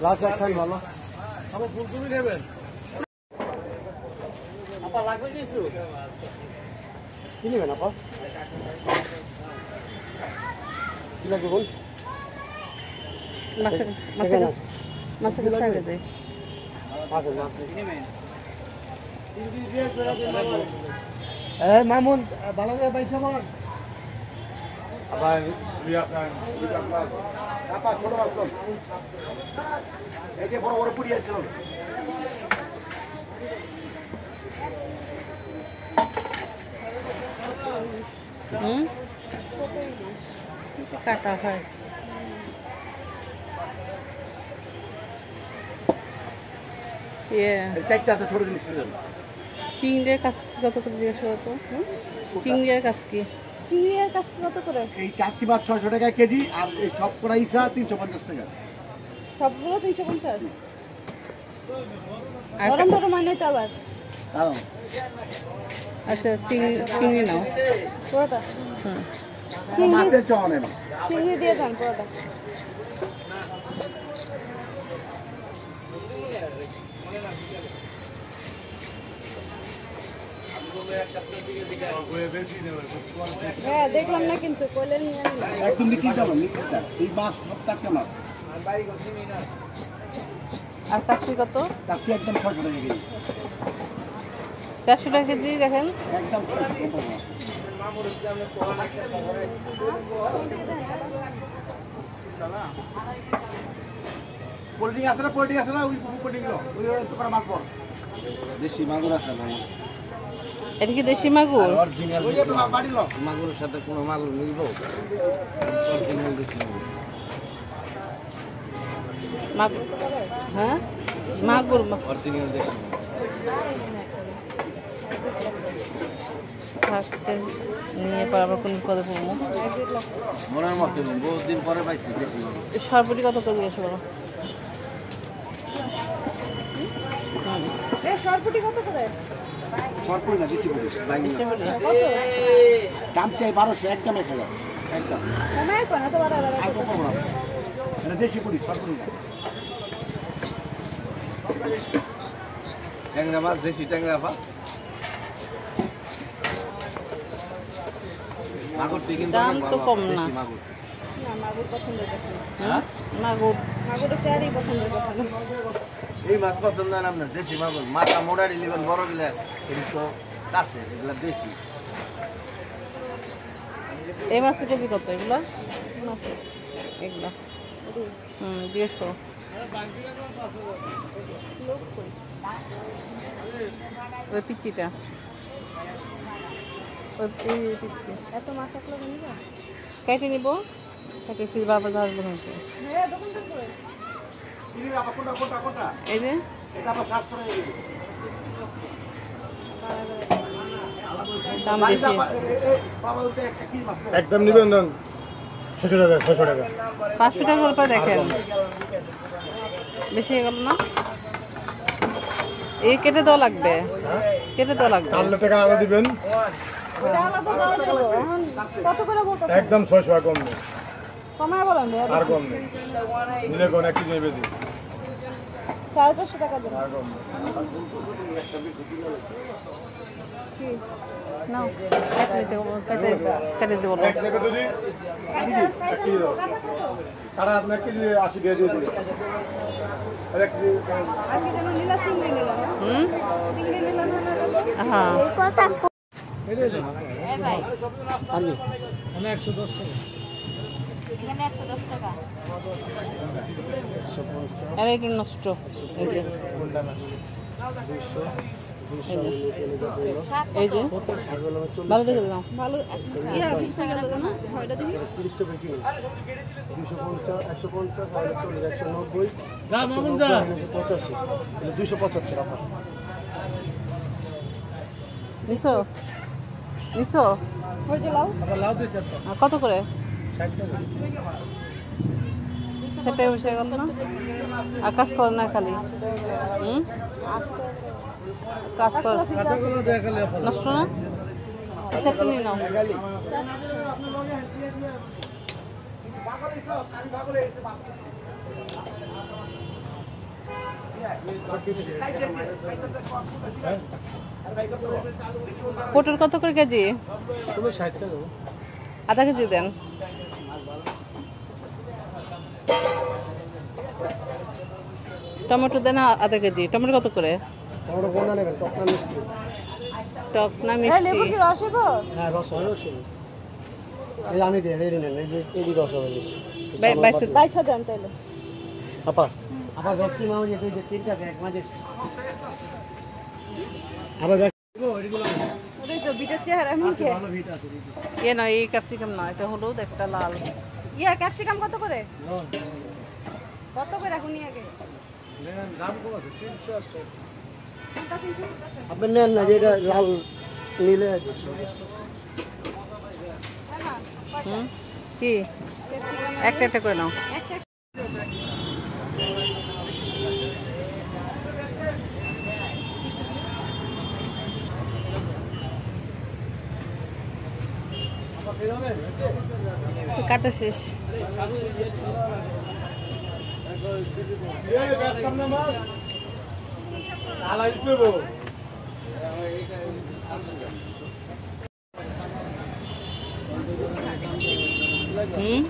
লাল শাক খান ভালো। আপা ফুলকপি নেবেন? আপা লাগবে কিছু? কি নেবেন আপা? কি লাগবে বল? মাছের সাইডে দে। মামুন ভালো করে পয়সা বল। আবার রিয়াসান আপা ছোট মাছ কোন? এই যে বড় বড় পুরি আছে চলো। কাটা হয়। চিংড়ির কাজ কত করে জিজ্ঞাসা করতো? চিংড়ির কাজ কি? চিংড়ির কাজ কত করে? এই কাজকি মাছ 600 টাকা কেজি আর এই সব করা ইসা 350 টাকা। সবগুলো 350। আর গরম গরম মানে তো আবার। আচ্ছা চিংড়ি নাও পুরোটা। মাছের চাও নেন। চিংড়ি দিয়ে দেন পুরোটা। হ্যাঁ দেখলাম না কিন্তু কইলেন নিয়ে একদম নিচে যাবো নিচেটা এই মাছ সব টাটকা মাছ। আর কাশি কত? কাশি একদম 600 টাকা কেজি। 400 টাকা কেজি দেখেন একদম 600 টাকা। কোল্ডিং আছে না ওই কোল্ডিং গুলো ওই তো করা মাছ বল। দেশি মাগুর আছে না? এটা কি দেশি মাগুর? অরিজিনাল ওই তো বাড়ির লোক মাগুরের সাথে কোনো মাগুর মিলবো? অরিজিনাল দেশি মাগুর। মাগুর হ্যাঁ মাগুর অরিজিনাল দেশি নিয়ে পর আবার কোন পদে পড়বো মনের মতো বহুত দিন পরে পাইছি দেশি মাগুর। সরপুটি কত করে দিয়েছো বলো? সরপুটি কত করে? সরপুরি না বেশি করে দাম চাই 1200 একদম 1000 একদম কমায় কোন এত বড় বড় আর কত বড় এটা দেশি পুরি সরপুরি না। ট্যাংরা মাছ দেশি ট্যাংরা মাছ মাগুর কিন্তু দাম তো কম না। দেশি মাগুর না মাগুর পছন্দ করছি। হ্যাঁ মাগুর চারই পছন্দ করছি। এই মাছ পছন্দ হয় না আপনার? দেশি মাগুর মাথা মোড়া দিলেন বড় দিলে এটা তো চাষে এগুলা দেশি। এই মাছের কেজি কত এগুলো? এগুলো 150। ওই পিচিটা ওই পিচি এত মাছ থাকলে নিব কেটে নিব কেটে ফির বাবা আসবো হচ্ছে। এই যে দাম বেশি একদম নিবেন 600 টাকা 600 টাকা 500 টাকা করে দেখেন বেশি হয়ে গেল না? এই কেটে দেওয়া লাগবে কেটে দেওয়া লাগবে। 4 টাকা আলাদা দিবেন কত করে বলতো? একদম 600 টাকা কম নেই কমায় বলেন আর কম নেই নিলে কোন এক কেজি নেবে দি 450 টাকা দেন আর কম কি নাও কেটে দেবো এক নেবে যদি এক কেজি দাও তারা আপনার কেজি 80 দিয়ে দিবে এক কেজি আজকে যেন নীলা চিংড়ি নিলাম না চিংড়ি নিলাম না হ্যাঁ কথা এই ভাই আমি 110 টাকা এখানে 110 টাকা আরে এটা নষ্ট এই যে এই যে ভালো দেখে দাও ভালো 20 টাকা লাগবে না হয়টা দিবি 30 টাকা কিলো 250 150 190 যা মামুন যা 85 এটা 275 টাকা নিছো হয়ে যে লাউ লাউ দিছে কত করে 60 টাকা সেটাই বসে গেল না আর কাজ করে না খালি কাজ করে নষ্ট না সেটা নিয়ে নাও পটল কত করে কেজি? 60 টাকা। আধা কেজি দেন। টমেটো দেন আধা কেজি। টমেটো কত করে? টমেটো কোনটা নেবেন? টক না মিষ্টি? টক না মিষ্টি? হ্যাঁ, রস হয় রস। এই আমি দিয়ে রেডি নেন, এই যে এই রস হবে বেশি। বাইছা দেন তাহলে। আপা ভক্তি মাও যে এই যে তিনটা ব্যাগ মাঝে আবার ব্যাগ ওই তো বিটের চেহারা মুখে। ভালো ভিট আছে। এ নয়, এই ক্যাপসিকাম নয়, এটা হলুদ, একটা লাল। ইয়া ক্যাপসিকাম কত করে? কত করে এখন নিয়ে আগে? দাম কত আছে? 300 আপনি নেন না, যেটা লাল নিলে কি একটা একটা করে নাও। কাটা শেষ। হুম